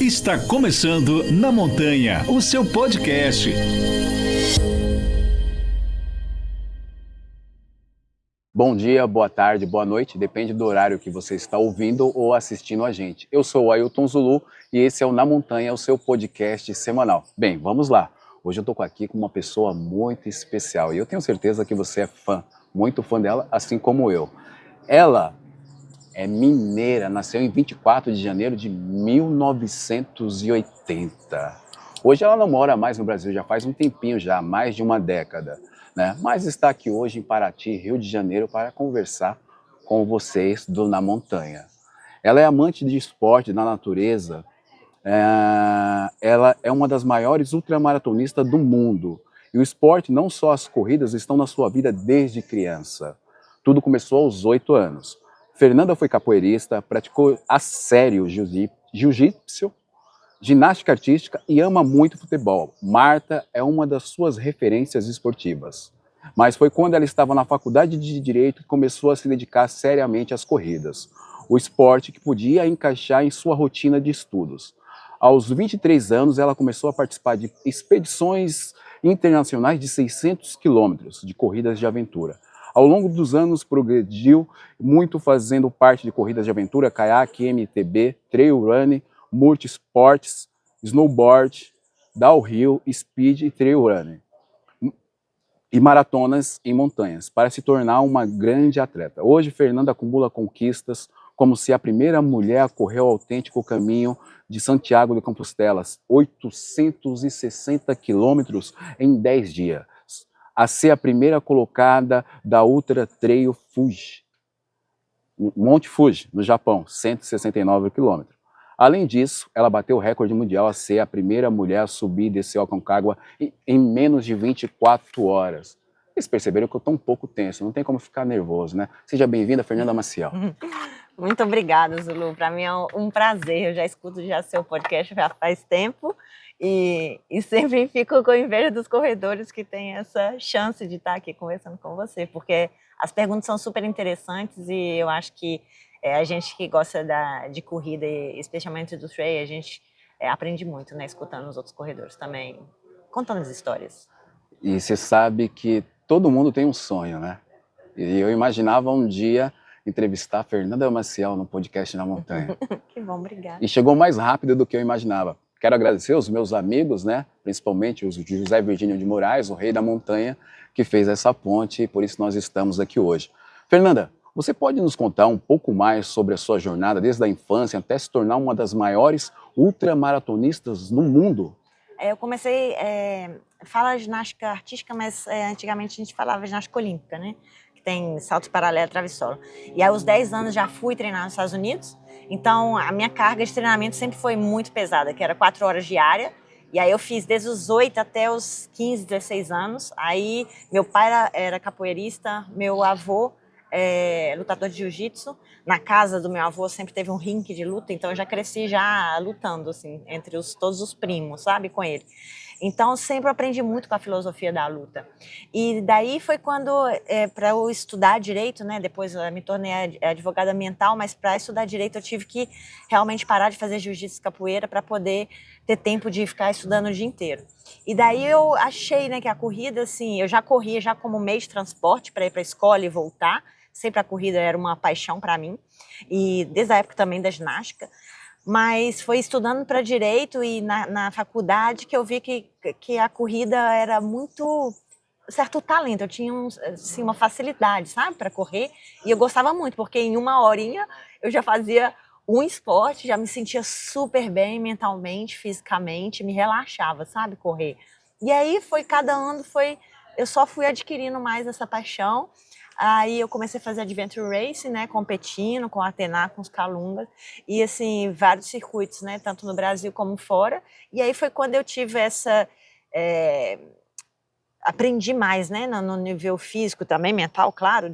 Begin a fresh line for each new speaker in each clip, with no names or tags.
Está começando Na Montanha, o seu podcast.
Bom dia, boa tarde, boa noite, depende do horário que você está ouvindo ou assistindo a gente. Eu sou o Ailton Zulu e esse é o Na Montanha, o seu podcast semanal. Bem, vamos lá. Hoje eu estou aqui com uma pessoa muito especial e eu tenho certeza que você é fã, muito fã dela, assim como eu. Ela é mineira, nasceu em 24 de janeiro de 1980. Hoje ela não mora mais no Brasil, já faz um tempinho já, mais de uma década, né? Mas está aqui hoje em Paraty, Rio de Janeiro, para conversar com vocês do Na Montanha. Ela é amante de esporte, da natureza, ela é uma das maiores ultramaratonistas do mundo. E o esporte, não só as corridas, estão na sua vida desde criança. Tudo começou aos 8 anos. Fernanda foi capoeirista, praticou a sério jiu-jitsu, ginástica artística e ama muito futebol. Marta é uma das suas referências esportivas. Mas foi quando ela estava na faculdade de Direito que começou a se dedicar seriamente às corridas, o esporte que podia encaixar em sua rotina de estudos. Aos 23 anos, ela começou a participar de expedições internacionais de 600 quilômetros de corridas de aventura. Ao longo dos anos, progrediu muito fazendo parte de corridas de aventura, caiaque, MTB, trail running, multisports, snowboard, downhill, speed e trail running. E maratonas em montanhas, para se tornar uma grande atleta. Hoje, Fernanda acumula conquistas, como ser a primeira mulher a correr o autêntico caminho de Santiago de Compostela, 860 quilômetros em 10 dias, a ser a primeira colocada da Ultra Trail Fuji, Monte Fuji, no Japão, 169 quilômetros. Além disso, ela bateu o recorde mundial a ser a primeira mulher a subir e descer o Aconcagua em menos de 24 horas. Vocês perceberam que eu estou um pouco tenso, não tem como ficar nervoso, né? Seja bem-vinda, Fernanda Maciel.
Muito obrigada, Zulu. Para mim é um prazer. Eu já escuto seu podcast já faz tempo e sempre fico com inveja dos corredores que têm essa chance de estar aqui conversando com você, porque as perguntas são super interessantes e eu acho que a gente que gosta de corrida, especialmente do trail, a gente aprende muito, né, escutando os outros corredores também, contando as histórias.
E você sabe que todo mundo tem um sonho, né? E eu imaginava um dia entrevistar a Fernanda Maciel no podcast Na Montanha.
Que bom, obrigada.
E chegou mais rápido do que eu imaginava. Quero agradecer os meus amigos, né? Principalmente o José Virgínio de Moraes, o rei da montanha, que fez essa ponte e por isso nós estamos aqui hoje. Fernanda, você pode nos contar um pouco mais sobre a sua jornada desde a infância até se tornar uma das maiores ultramaratonistas no mundo?
Eu comecei fala ginástica artística, mas antigamente a gente falava ginástica olímpica, né? Que tem salto paralelo e travessolo. E aos 10 anos já fui treinar nos Estados Unidos, então a minha carga de treinamento sempre foi muito pesada, que era 4 horas diária. E aí eu fiz desde os 8 até os 15, 16 anos. Aí meu pai era capoeirista, meu avô lutador de jiu-jitsu. Na casa do meu avô sempre teve um ringue de luta, então eu já cresci já lutando, assim, entre todos os primos, sabe, com ele. Então, sempre aprendi muito com a filosofia da luta. E daí foi quando, para eu estudar direito, né, depois eu me tornei advogada ambiental, mas para estudar direito eu tive que realmente parar de fazer jiu-jitsu e capoeira para poder ter tempo de ficar estudando o dia inteiro. E daí eu achei, né, que a corrida, assim, eu já corria já como meio de transporte para ir para a escola e voltar. Sempre a corrida era uma paixão para mim, e desde a época também da ginástica. Mas foi estudando para direito e na faculdade que eu vi que a corrida era muito certo talento. Eu tinha assim, uma facilidade, sabe, para correr, e eu gostava muito, porque em uma horinha eu já fazia um esporte, já me sentia super bem mentalmente, fisicamente, me relaxava, sabe, correr. E aí cada ano eu só fui adquirindo mais essa paixão. Aí eu comecei a fazer Adventure Race, né, competindo com a Atena, com os Calungas, e assim, vários circuitos, né, tanto no Brasil como fora. E aí foi quando eu tive aprendi mais, né, no nível físico também, mental, claro,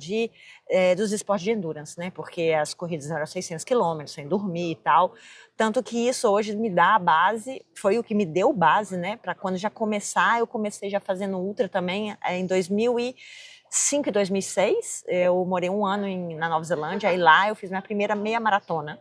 dos esportes de endurance, né, porque as corridas eram 600 quilômetros, sem dormir e tal. Tanto que isso hoje me dá a base, foi o que me deu base, né, para quando já começar, eu comecei já fazendo ultra também em 2005 e 2006, eu morei um ano na Nova Zelândia, aí lá eu fiz minha primeira meia maratona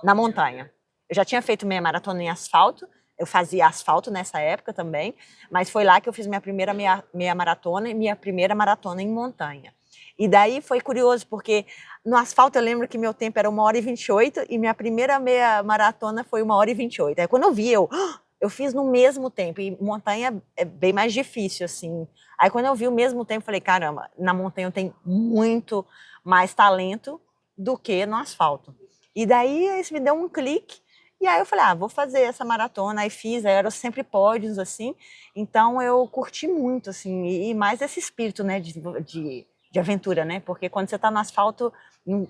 na montanha. Eu já tinha feito meia maratona em asfalto, eu fazia asfalto nessa época também, mas foi lá que eu fiz minha primeira meia maratona e minha primeira maratona em montanha. E daí foi curioso, porque no asfalto eu lembro que meu tempo era 1h28 e minha primeira meia maratona foi 1h28. Aí quando eu vi, eu fiz no mesmo tempo, e montanha é bem mais difícil, assim. Aí quando eu vi o mesmo tempo, falei, caramba, na montanha eu tenho muito mais talento do que no asfalto. E daí isso me deu um clique, e aí eu falei, vou fazer essa maratona, aí fiz, aí eram sempre pódios, assim, então eu curti muito, assim, e mais esse espírito, né, de aventura, né, porque quando você tá no asfalto,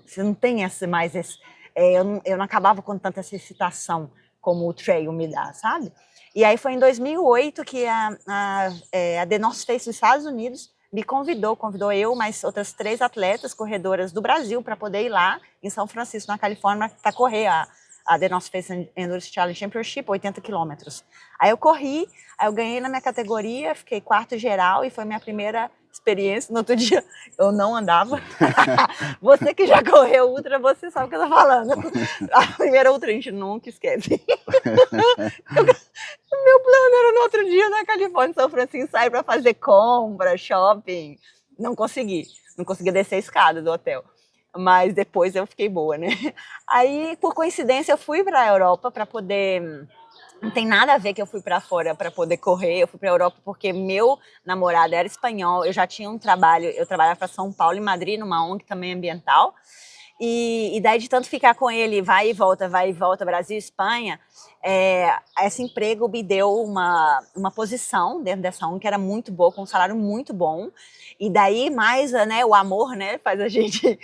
você não tem eu não acabava com tanta essa excitação como o trail me dá, sabe? E aí foi em 2008 que a The North Face dos Estados Unidos me convidou eu, mais outras 3 atletas, corredoras do Brasil, para poder ir lá em São Francisco, na Califórnia, para correr a The North Face Endurance Challenge Championship, 80 quilômetros. Aí eu corri, aí eu ganhei na minha categoria, fiquei quarto geral e foi minha primeira experiência. No outro dia eu não andava. Você que já correu ultra, você sabe o que eu tô falando. A primeira ultra a gente nunca esquece. O meu plano era no outro dia na Califórnia, São Francisco, sair para fazer compra, shopping. Não consegui descer a escada do hotel. Mas depois eu fiquei boa, né? Aí, por coincidência, eu fui para a Europa para poder... Não tem nada a ver que eu fui para fora para poder correr, eu fui para a Europa porque meu namorado era espanhol, eu já tinha um trabalho, eu trabalhava para São Paulo e Madrid, numa ONG também ambiental, e daí de tanto ficar com ele, vai e volta, Brasil e Espanha, esse emprego me deu uma posição dentro dessa ONG que era muito boa, com um salário muito bom, e daí mais, né, o amor, né, faz a gente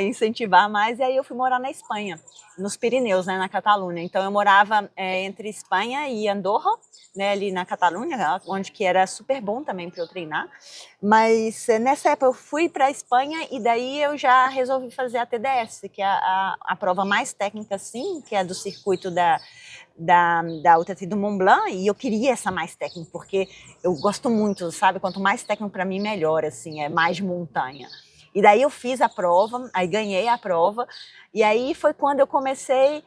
incentivar mais, e aí eu fui morar na Espanha, nos Pirineus, né, na Catalunha. Então eu morava entre Espanha e Andorra, né, ali na Catalunha, onde que era super bom também para eu treinar. Mas nessa época eu fui para a Espanha e daí eu já resolvi fazer a TDS, que é a prova mais técnica, sim, que é do circuito da UTT do Mont Blanc, e eu queria essa mais técnica, porque eu gosto muito, sabe? Quanto mais técnico para mim, melhor, assim, é mais de montanha. E daí eu fiz a prova, aí ganhei a prova, e aí foi quando eu comecei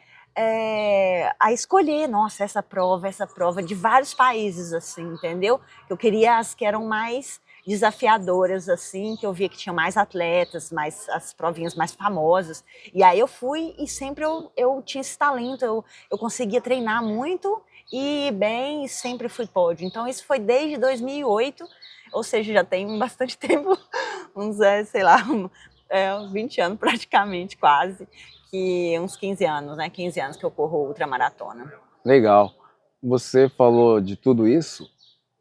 a escolher, nossa, essa prova de vários países, assim, entendeu? Eu queria as que eram mais desafiadoras, assim, que eu via que tinham mais atletas, mais as provinhas mais famosas. E aí eu fui e sempre eu tinha esse talento, eu conseguia treinar muito e bem, sempre fui pódio. Então isso foi desde 2008, ou seja, já tem bastante tempo, uns, sei lá, uns 20 anos praticamente, quase, que uns 15 anos, né? 15 anos que eu corro ultramaratona.
Legal. Você falou de tudo isso,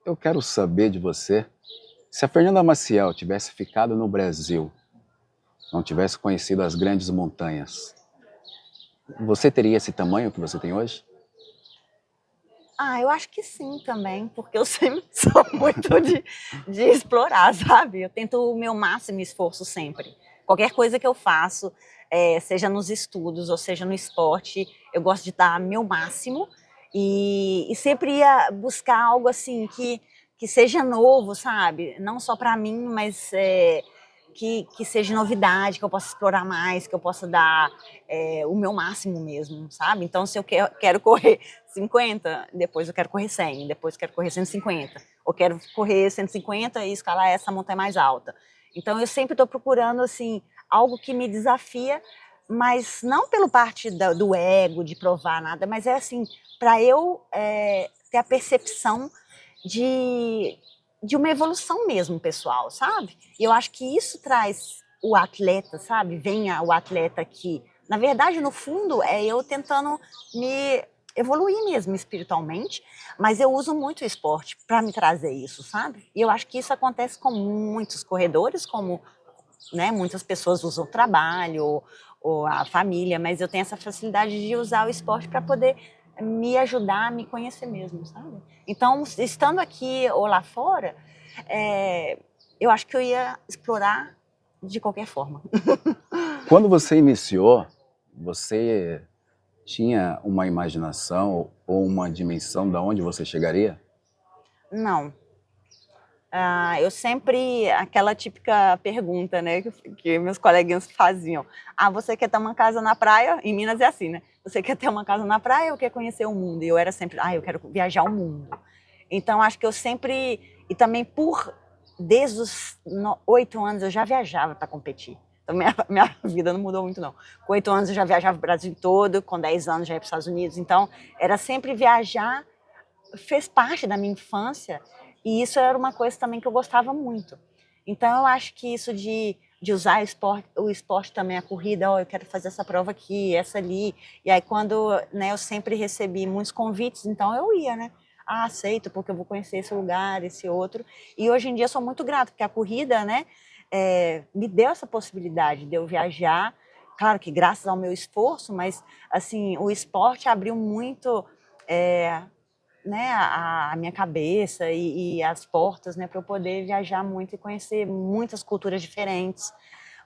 eu quero saber de você, se a Fernanda Maciel tivesse ficado no Brasil, não tivesse conhecido as grandes montanhas, você teria esse tamanho que você tem hoje?
Eu acho que sim também, porque eu sempre sou muito de explorar, sabe? Eu tento o meu máximo esforço sempre. Qualquer coisa que eu faço, seja nos estudos ou seja no esporte, eu gosto de dar meu máximo e sempre ia buscar algo assim que seja novo, sabe? Não só para mim, mas que seja novidade, que eu possa explorar mais, que eu possa dar o meu máximo mesmo, sabe? Então, se eu quero correr 50, depois eu quero correr 100, depois eu quero correr 150, ou quero correr 150 e escalar essa montanha mais alta. Então, eu sempre estou procurando, assim, algo que me desafia, mas não pelo parte do ego, de provar nada, mas é assim, para eu ter a percepção de uma evolução mesmo, pessoal, sabe? E eu acho que isso traz o atleta, sabe? Venha o atleta que, na verdade, no fundo, é eu tentando me evoluir mesmo espiritualmente, mas eu uso muito o esporte para me trazer isso, sabe? E eu acho que isso acontece com muitos corredores, como, né, muitas pessoas usam o trabalho ou a família, mas eu tenho essa facilidade de usar o esporte para poder me ajudar a me conhecer mesmo, sabe? Então, estando aqui ou lá fora, eu acho que eu ia explorar de qualquer forma.
Quando você iniciou, você tinha uma imaginação ou uma dimensão de onde você chegaria?
Não. Eu sempre, aquela típica pergunta, né, que meus coleguinhas faziam. Você quer ter uma casa na praia? Em Minas é assim, né? Você quer ter uma casa na praia ou quer conhecer o mundo? E eu era sempre, eu quero viajar o mundo. Então, acho que eu sempre, e também desde os 8 anos eu já viajava para competir. Então, minha vida não mudou muito, não. Com 8 anos eu já viajava o Brasil todo, com 10 anos já ia para os Estados Unidos. Então, era sempre viajar, fez parte da minha infância, e isso era uma coisa também que eu gostava muito. Então, eu acho que isso de usar o esporte também, a corrida, eu quero fazer essa prova aqui, essa ali. E aí, quando, né, eu sempre recebi muitos convites, então eu ia, né? Aceito, porque eu vou conhecer esse lugar, esse outro. E hoje em dia eu sou muito grata, porque a corrida, né, me deu essa possibilidade de eu viajar. Claro que graças ao meu esforço, mas, assim, o esporte abriu muito... né, a minha cabeça e as portas, né, para eu poder viajar muito e conhecer muitas culturas diferentes,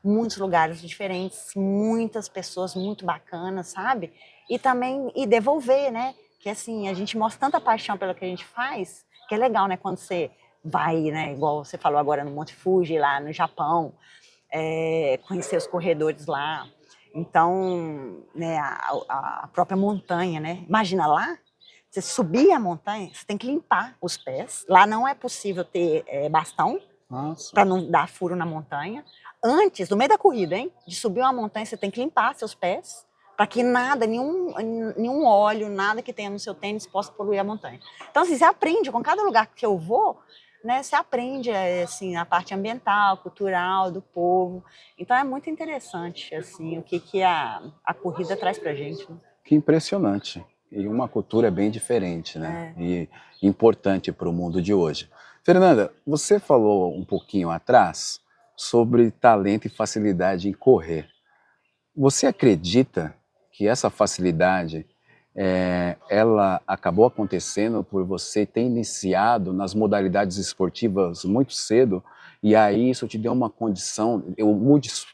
muitos lugares diferentes, muitas pessoas muito bacanas, sabe? E também devolver, né? Que assim, a gente mostra tanta paixão pelo que a gente faz, que é legal, né? Quando você vai, né? Igual você falou agora no Monte Fuji, lá no Japão, conhecer os corredores lá. Então, né, a própria montanha, né? Imagina lá, você subir a montanha, você tem que limpar os pés. Lá não é possível ter bastão para não dar furo na montanha. Antes, no meio da corrida, hein, de subir uma montanha, você tem que limpar seus pés para que nada, nenhum óleo, nada que tenha no seu tênis possa poluir a montanha. Então, assim, você aprende, com cada lugar que eu vou, né, você aprende assim, a parte ambiental, cultural, do povo. Então, é muito interessante assim, o que a corrida traz para a gente. Né?
Que impressionante. E uma cultura bem diferente, né? E importante para o mundo de hoje. Fernanda, você falou um pouquinho atrás sobre talento e facilidade em correr. Você acredita que essa facilidade, ela acabou acontecendo por você ter iniciado nas modalidades esportivas muito cedo, e aí isso te deu uma condição, o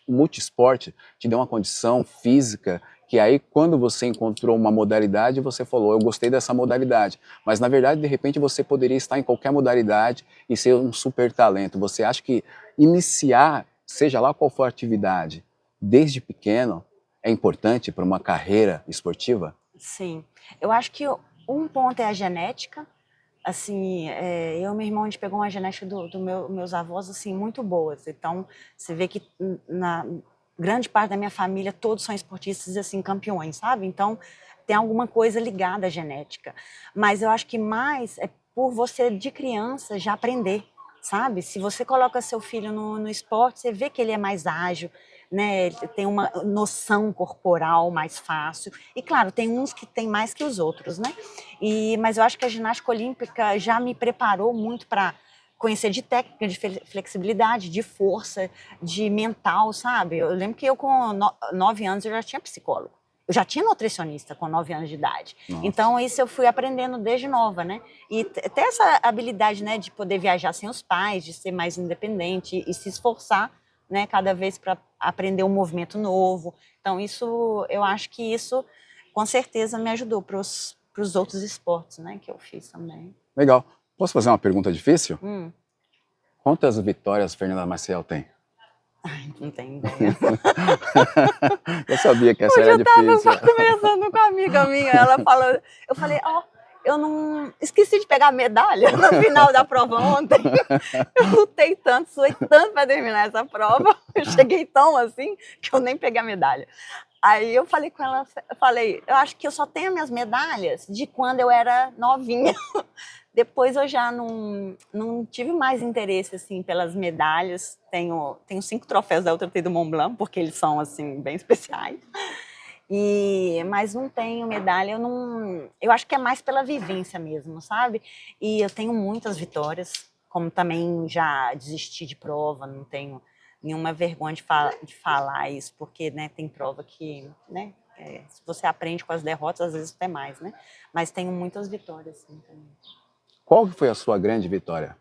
multisporte te deu uma condição física, que aí quando você encontrou uma modalidade, você falou, eu gostei dessa modalidade, mas na verdade, de repente, você poderia estar em qualquer modalidade e ser um super talento. Você acha que iniciar, seja lá qual for a atividade, desde pequeno, é importante para uma carreira esportiva?
Sim, eu acho que um ponto é a genética. Assim, eu e meu irmão, a gente pegou uma genética meus avós, assim, muito boas. Então, você vê que na grande parte da minha família, todos são esportistas, assim, campeões, sabe? Então, tem alguma coisa ligada à genética. Mas eu acho que mais é por você, de criança, já aprender, sabe? Se você coloca seu filho no esporte, você vê que ele é mais ágil, né? Ele tem uma noção corporal mais fácil. E, claro, tem uns que tem mais que os outros, né? Mas eu acho que a ginástica olímpica já me preparou muito para conhecer de técnica, de flexibilidade, de força, de mental, sabe? Eu lembro que eu com 9 anos eu já tinha psicólogo. Eu já tinha nutricionista com 9 anos de idade.
Nossa.
Então, isso eu fui aprendendo desde nova, né? E ter essa habilidade, né, de poder viajar sem os pais, de ser mais independente e se esforçar, né, cada vez para aprender um movimento novo. Então, eu acho que isso, com certeza, me ajudou para os outros esportes, né, que eu fiz também.
Legal. Posso fazer uma pergunta difícil?
Hum.
Quantas vitórias Fernanda Maciel tem?
Ai, não tenho ideia.
Eu sabia que essa
Hoje
era difícil.
eu estava conversando com uma amiga minha, ela falou, eu falei, eu não esqueci de pegar a medalha no final da prova ontem. Eu lutei tanto, suei tanto para terminar essa prova, eu cheguei tão assim que eu nem peguei a medalha. Aí eu falei com ela, eu acho que eu só tenho minhas medalhas de quando eu era novinha. Depois eu já não tive mais interesse assim pelas medalhas. Tenho 5 troféus da UTT do Mont Blanc, porque eles são assim bem especiais. Mas não tenho medalha, eu acho que é mais pela vivência mesmo, sabe? E eu tenho muitas vitórias, como também já desisti de prova, não tenho nenhuma vergonha de falar isso, porque, né, tem prova que, né, se você aprende com as derrotas, às vezes até mais, né? Mas tenho muitas vitórias, sim, também.
Qual foi a sua grande vitória?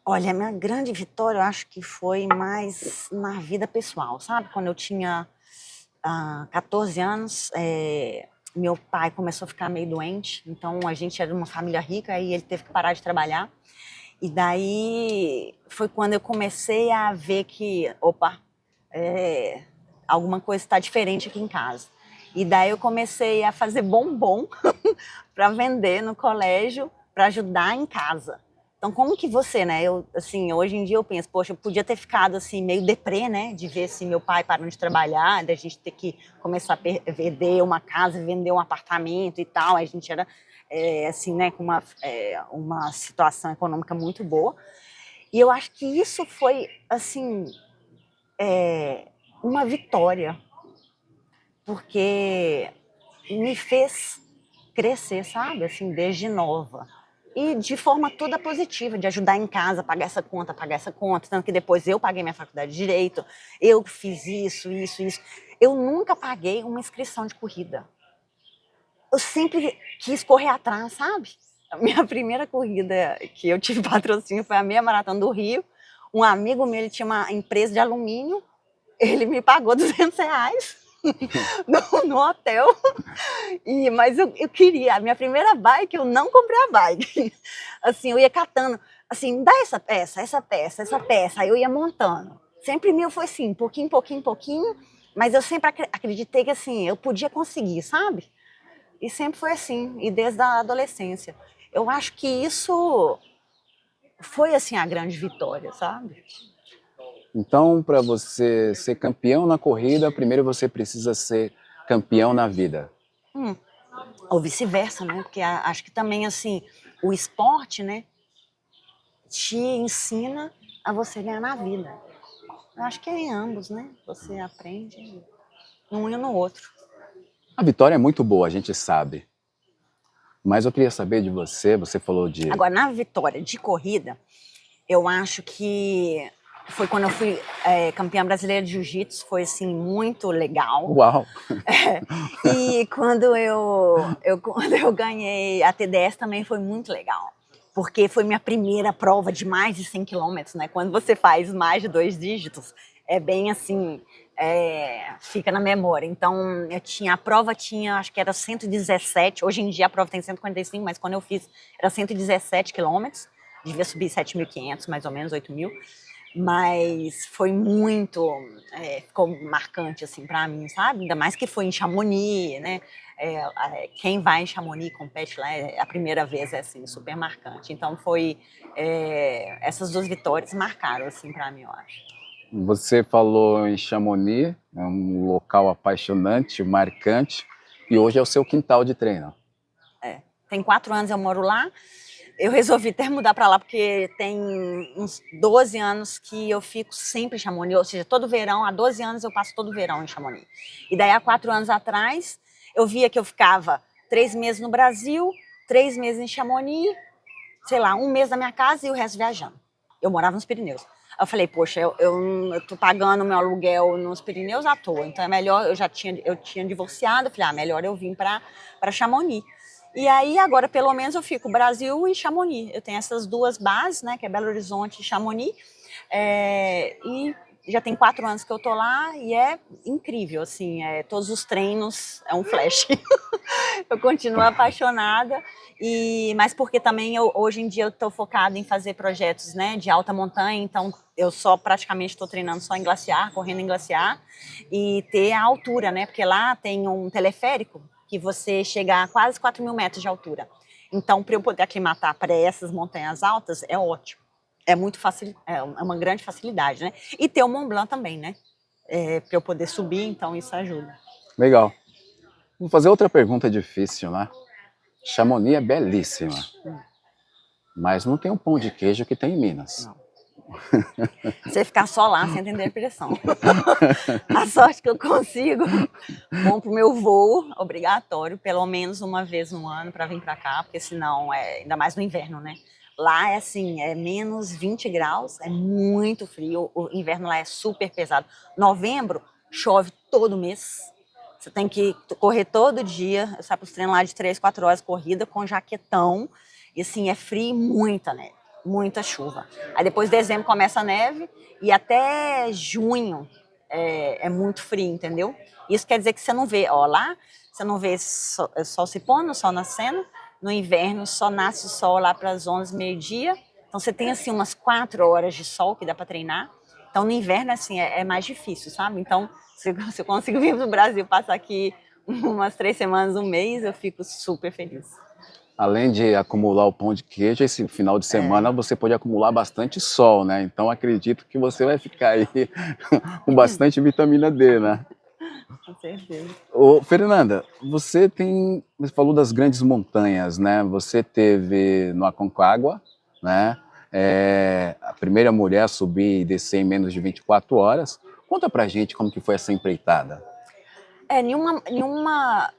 Olha, a minha grande vitória, eu acho que foi mais na vida pessoal, sabe? Quando eu tinha 14 anos, meu pai começou a ficar meio doente, então a gente era uma família rica, aí ele teve que parar de trabalhar. E daí foi quando eu comecei a ver que, opa, alguma coisa está diferente aqui em casa. E daí eu comecei a fazer bombom para vender no colégio, para ajudar em casa. Então, como que você, né? Eu, assim, hoje em dia eu penso, poxa, eu podia ter ficado assim meio deprê, né? De ver assim meu pai parando de trabalhar, da gente ter que começar a vender uma casa, vender um apartamento e tal. A gente era assim, né? Com uma situação econômica muito boa. E eu acho que isso foi assim uma vitória, porque me fez crescer, sabe? Assim, desde nova. E de forma toda positiva, de ajudar em casa, pagar essa conta, tanto que depois eu paguei minha faculdade de Direito, eu fiz isso. Eu nunca paguei uma inscrição de corrida. Eu sempre quis correr atrás, sabe? A minha primeira corrida que eu tive patrocínio foi a meia maratona do Rio. Um amigo meu, ele tinha uma empresa de alumínio, ele me pagou R$ 200 no hotel. Mas eu queria, a minha primeira bike, eu não comprei a bike. Assim, eu ia catando, assim, dá essa peça, aí eu ia montando. Sempre meu foi assim, pouquinho, mas eu sempre acreditei que assim, eu podia conseguir, sabe? E sempre foi assim, e desde a adolescência. Eu acho que isso foi assim a grande vitória, sabe?
Então, para você ser campeão na corrida, primeiro você precisa ser campeão na vida.
Ou vice-versa, né? Porque acho que também, assim, o esporte, né, te ensina a você ganhar na vida. Eu acho que é em ambos, né? Você aprende num e no outro.
A vitória é muito boa, a gente sabe. Mas eu queria saber de você, você falou de...
Agora, na vitória de corrida, eu acho que foi quando eu fui campeã brasileira de jiu-jitsu, foi assim muito legal.
Uau!
E quando eu ganhei a TDS também foi muito legal, porque foi minha primeira prova de mais de 100 quilômetros, né? Quando você faz mais de 2 dígitos, é bem assim, fica na memória. Então, a prova tinha, acho que era 117, hoje em dia a prova tem 145, mas quando eu fiz era 117 quilômetros, devia subir 7.500, mais ou menos, 8.000. Mas foi muito, ficou marcante assim para mim, sabe? Ainda mais que foi em Chamonix, né? Quem vai em Chamonix, compete lá, a primeira vez é assim, super marcante. Então foi, essas duas vitórias marcaram assim para mim, eu acho.
Você falou em Chamonix, é um local apaixonante, marcante, e hoje é o seu quintal de treino.
Tem 4 anos eu moro lá. Eu resolvi até mudar para lá porque tem uns 12 anos que eu fico sempre em Chamonix, ou seja, todo verão, há 12 anos eu passo todo verão em Chamonix. E daí há 4 anos atrás, eu via que eu ficava 3 meses no Brasil, 3 meses em Chamonix, sei lá, 1 mês na minha casa e o resto viajando. Eu morava nos Pirineus. Eu falei, poxa, eu tô pagando meu aluguel nos Pirineus à toa, então é melhor, eu tinha divorciado, eu falei, melhor eu vim para Chamonix. E aí, agora, pelo menos, eu fico Brasil e Chamonix. Eu tenho essas duas bases, né, que é Belo Horizonte e Chamonix. E já tem 4 anos que eu tô lá e é incrível, assim, todos os treinos é um flash. Eu continuo apaixonada, mas porque também hoje em dia eu tô focada em fazer projetos, né, de alta montanha, então eu praticamente estou treinando só em glaciar, correndo em glaciar, e ter a altura, né, porque lá tem um teleférico, que você chega a quase 4.000 metros de altura. Então, para eu poder aclimatar para essas montanhas altas, é ótimo. É muito fácil, é uma grande facilidade, né? E ter o Mont Blanc também, né? Para eu poder subir, então isso ajuda.
Legal. Vou fazer outra pergunta difícil, né? Chamonix é belíssima, mas não tem um pão de queijo que tem em Minas.
Não. Você ficar só lá sem entender a pressão. A sorte que eu consigo, bom pro meu voo, obrigatório, pelo menos uma vez no ano para vir para cá, porque senão, ainda mais no inverno, né? Lá é assim, é menos 20 graus, é muito frio, o inverno lá é super pesado. Novembro, chove todo mês, você tem que correr todo dia, eu saio para os treinos lá de 3, 4 horas corrida com jaquetão, e assim, é frio e muita neve. Muita chuva. Aí depois de dezembro começa a neve e até junho é muito frio, entendeu? Isso quer dizer que você não vê, ó, lá você não vê sol se pondo, sol nascendo. No inverno só nasce o sol lá para as 11, meio-dia. Então você tem assim umas 4 horas de sol que dá para treinar. Então no inverno assim é mais difícil, sabe? Então se eu consigo vir pro Brasil, passar aqui umas 3 semanas, um mês, eu fico super feliz.
Além de acumular o pão de queijo, esse final de semana você pode acumular bastante sol, né? Então acredito que você vai ficar aí com bastante vitamina D, né?
Com certeza.
Ô, Fernanda, você falou das grandes montanhas, né? Você teve no Aconcagua, né? A primeira mulher a subir e descer em menos de 24 horas. Conta pra gente como que foi essa empreitada.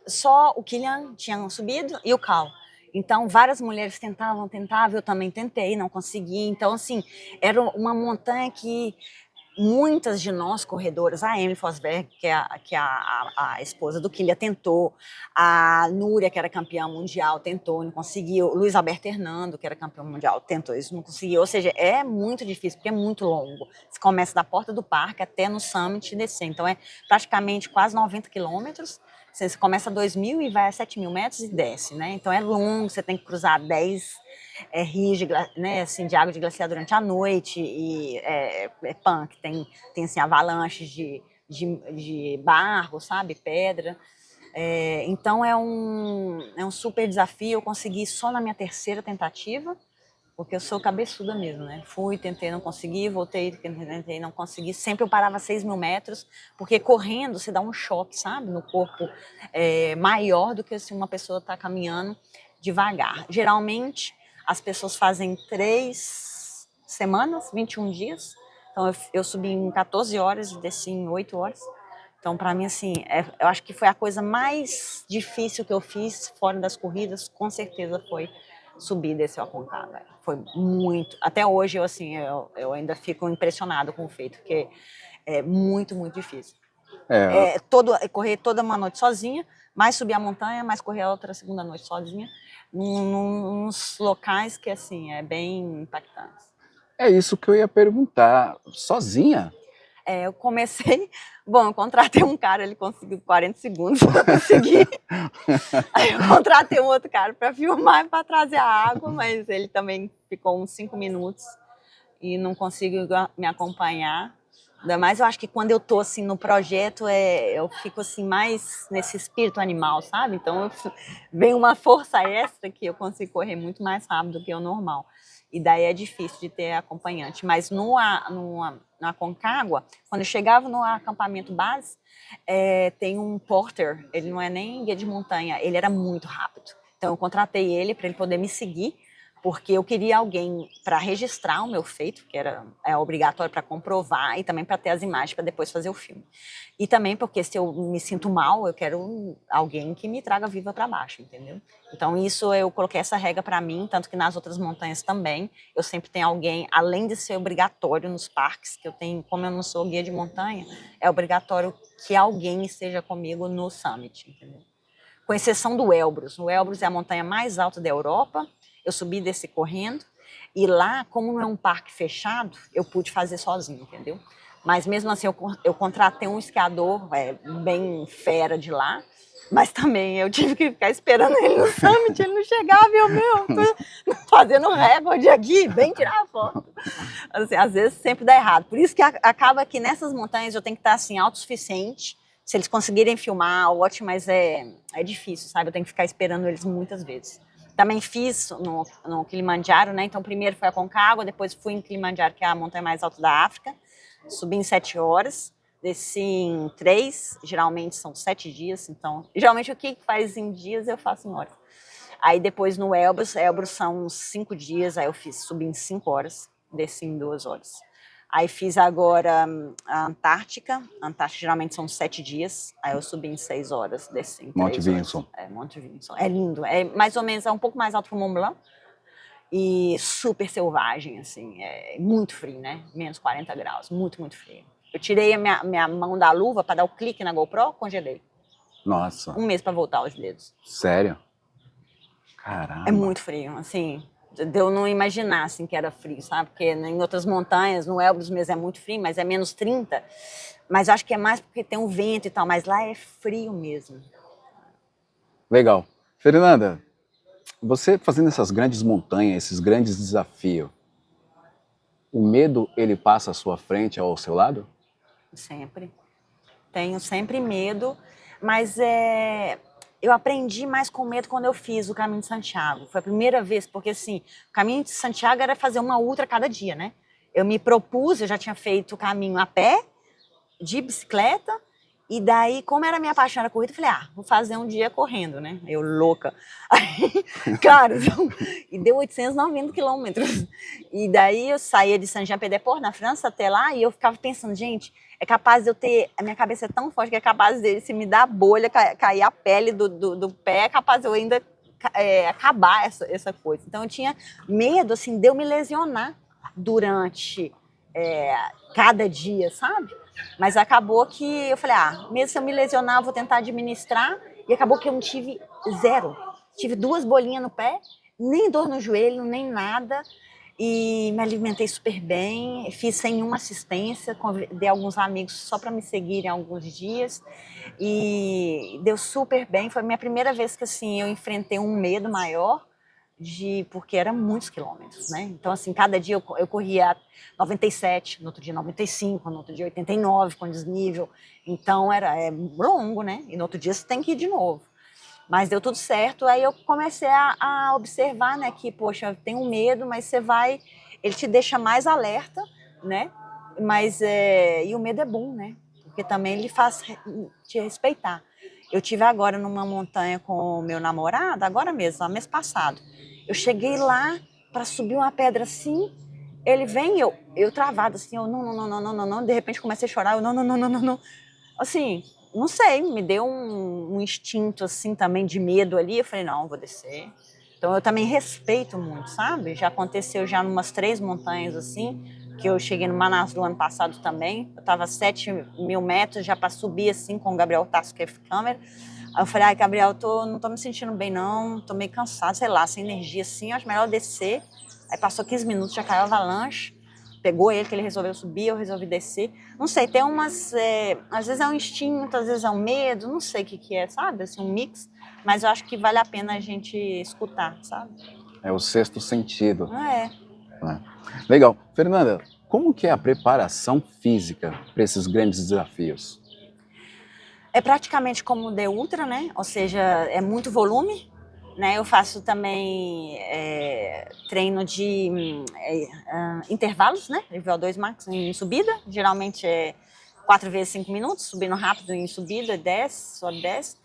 Só o Kilian tinha subido e o Cal. Então, várias mulheres tentavam, eu também tentei, não consegui. Então, assim, era uma montanha que muitas de nós corredoras, a Emily Fosberg, que é a esposa do Kilian, tentou, a Núria, que era campeã mundial, tentou, não conseguiu, o Luiz Alberto Hernando, que era campeão mundial, tentou, isso não conseguiu. Ou seja, é muito difícil, porque é muito longo. Você começa da porta do parque até no summit e descer. Então, é praticamente quase 90 quilômetros. Você começa a 2.000 e vai a 7.000 metros e desce, né? Então é longo, você tem que cruzar 10 rios né, assim, de água de glaciar durante a noite, e punk, tem assim, avalanches de barro, sabe, pedra. Então é um super desafio. Eu consegui só na minha 3ª tentativa, porque eu sou cabeçuda mesmo, né? Fui, tentei, não consegui, voltei, tentei, não consegui. Sempre eu parava a 6.000 metros, porque correndo você dá um choque, sabe? No corpo maior do que se uma pessoa está caminhando devagar. Geralmente, as pessoas fazem 3 semanas, 21 dias. Então, eu subi em 14 horas e desci em 8 horas. Então, para mim, assim, eu acho que foi a coisa mais difícil que eu fiz fora das corridas, com certeza foi subir e descer o Aconcagua. Foi muito. Até hoje, eu ainda fico impressionado com o feito, porque é muito, muito difícil. Correr toda uma noite sozinha, mais subir a montanha, mais correr a outra segunda noite sozinha, nos locais que, assim, é bem impactante.
É isso que eu ia perguntar. Sozinha?
Eu comecei... Bom, eu contratei um cara, ele conseguiu 40 segundos para conseguir. Aí eu contratei um outro cara para filmar e para trazer a água, mas ele também ficou uns 5 minutos e não conseguiu me acompanhar. Ainda mais eu acho que quando eu tô assim no projeto, eu fico assim mais nesse espírito animal, sabe? Então vem uma força extra que eu consigo correr muito mais rápido do que o normal. E daí é difícil de ter acompanhante. Mas na Aconcagua, quando eu chegava no acampamento base, tem um porter, ele não é nem guia de montanha, ele era muito rápido. Então eu contratei ele para ele poder me seguir, porque eu queria alguém para registrar o meu feito, que é obrigatório para comprovar, e também para ter as imagens para depois fazer o filme. E também porque se eu me sinto mal, eu quero alguém que me traga viva para baixo, entendeu? Então isso eu coloquei essa regra para mim, tanto que nas outras montanhas também, eu sempre tenho alguém, além de ser obrigatório nos parques, que eu tenho, como eu não sou guia de montanha, é obrigatório que alguém esteja comigo no summit, entendeu? Com exceção do Elbrus. O Elbrus é a montanha mais alta da Europa. Eu subi e desci correndo, e lá, como não é um parque fechado, eu pude fazer sozinho, entendeu? Mas mesmo assim, eu contratei um esquiador bem fera de lá, mas também eu tive que ficar esperando ele no summit, ele não chegava, e eu, tô fazendo recorde aqui, bem tirar a foto. Assim, às vezes sempre dá errado. Por isso que acaba que nessas montanhas eu tenho que estar assim, autossuficiente. Se eles conseguirem filmar, ótimo, mas é difícil, sabe? Eu tenho que ficar esperando eles muitas vezes. Também fiz no Kilimanjaro, né? Então, primeiro foi a Aconcagua, depois fui em Kilimanjaro, que é a montanha mais alta da África. Subi em 7 horas, desci em 3, geralmente são 7 dias. Então, geralmente o que faz em dias eu faço em horas. Aí depois no Elbrus são 5 dias, aí eu subi em 5 horas, desci em 2 horas. Aí fiz agora a Antártica. Antártica geralmente são 7 dias. Aí eu subi em 6 horas, desci em 3
Monte Vinson.
Monte Vinson. É lindo. É mais ou menos, um pouco mais alto que o Mont Blanc. E super selvagem, assim. É muito frio, né? Menos 40 graus. Muito, muito frio. Eu tirei a minha mão da luva para dar o clique na GoPro, congelei.
Nossa.
1 mês para voltar os dedos.
Sério? Caramba.
É muito frio, assim. de eu não imaginar, assim, que era frio, sabe? Porque em outras montanhas, no Elbrus mesmo é muito frio, mas é menos 30. Mas eu acho que é mais porque tem um vento e tal, mas lá é frio mesmo.
Legal. Fernanda, você fazendo essas grandes montanhas, esses grandes desafios, o medo, ele passa à sua frente, ao seu lado?
Sempre. Tenho sempre medo, mas eu aprendi mais com medo quando eu fiz o Caminho de Santiago. Foi a primeira vez, porque assim, o Caminho de Santiago era fazer uma ultra cada dia, né? Eu me propus, eu já tinha feito o caminho a pé, de bicicleta, e daí, como era minha paixão era corrida, eu falei, vou fazer um dia correndo, né? Eu louca. Aí, claro, e deu 890 quilômetros. E daí eu saía de Saint-Jean-Pied-de-Port, na França, até lá, e eu ficava pensando, gente, é capaz de eu ter, a minha cabeça é tão forte que é capaz de, se me dar bolha, cair a pele do pé, é capaz de eu ainda acabar essa coisa. Então eu tinha medo, assim, de eu me lesionar durante cada dia, sabe? Mas acabou que eu falei, mesmo se eu me lesionar, eu vou tentar administrar. E acabou que eu não tive zero. Tive 2 bolinhas no pé, nem dor no joelho, nem nada. E me alimentei super bem, fiz sem nenhuma assistência, convidei alguns amigos só para me seguirem alguns dias. E deu super bem. Foi a minha primeira vez que assim, eu enfrentei um medo maior, porque eram muitos quilômetros, né? Então, assim, cada dia eu corria 97, no outro dia 95, no outro dia 89 com desnível. Então, é longo, né? E no outro dia você tem que ir de novo. Mas deu tudo certo. Aí eu comecei a observar, né? Que, poxa, eu tenho medo, mas você vai... Ele te deixa mais alerta, né? Mas, e o medo é bom, né? Porque também ele faz te respeitar. Eu tive agora numa montanha com o meu namorado, agora mesmo, mês passado. Eu cheguei lá para subir uma pedra assim, ele vem, eu travada assim, eu não, de repente comecei a chorar, eu não. Assim, não sei, me deu um instinto assim também de medo ali, eu falei, não, vou descer. Então eu também respeito muito, sabe? Já aconteceu já numas 3 montanhas assim, que eu cheguei no Manaus do ano passado também, eu estava a 7.000 metros já para subir assim com o Gabriel Tasso, que é câmera. Aí eu falei, Gabriel, não tô me sentindo bem não, tô meio cansado, sei lá, sem energia assim, acho melhor descer. Aí passou 15 minutos, já caiu a avalanche, pegou ele, que ele resolveu subir, eu resolvi descer. Não sei, tem umas, às vezes é um instinto, às vezes é um medo, não sei o que é, sabe, assim, um mix, mas eu acho que vale a pena a gente escutar, sabe?
É o sexto sentido.
É.
Legal. Fernanda, como que é a preparação física para esses grandes desafios?
É praticamente como o The Ultra, né? Ou seja, é muito volume, né? Eu faço também treino de intervalos, né? De VO2 max em subida, geralmente é 4 vezes 5 minutos, subindo rápido em subida, 10, sobe 10.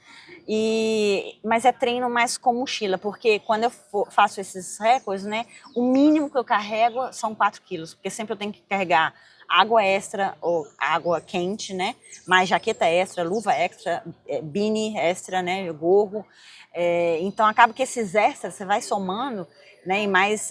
Mas é treino mais com mochila, porque quando eu faço esses recordes, né? O mínimo que eu carrego são 4 quilos, porque sempre eu tenho que carregar água extra ou água quente, né? Mais jaqueta extra, luva extra, beanie extra, né? Gorro. Então acaba que esses extras você vai somando, né? E mais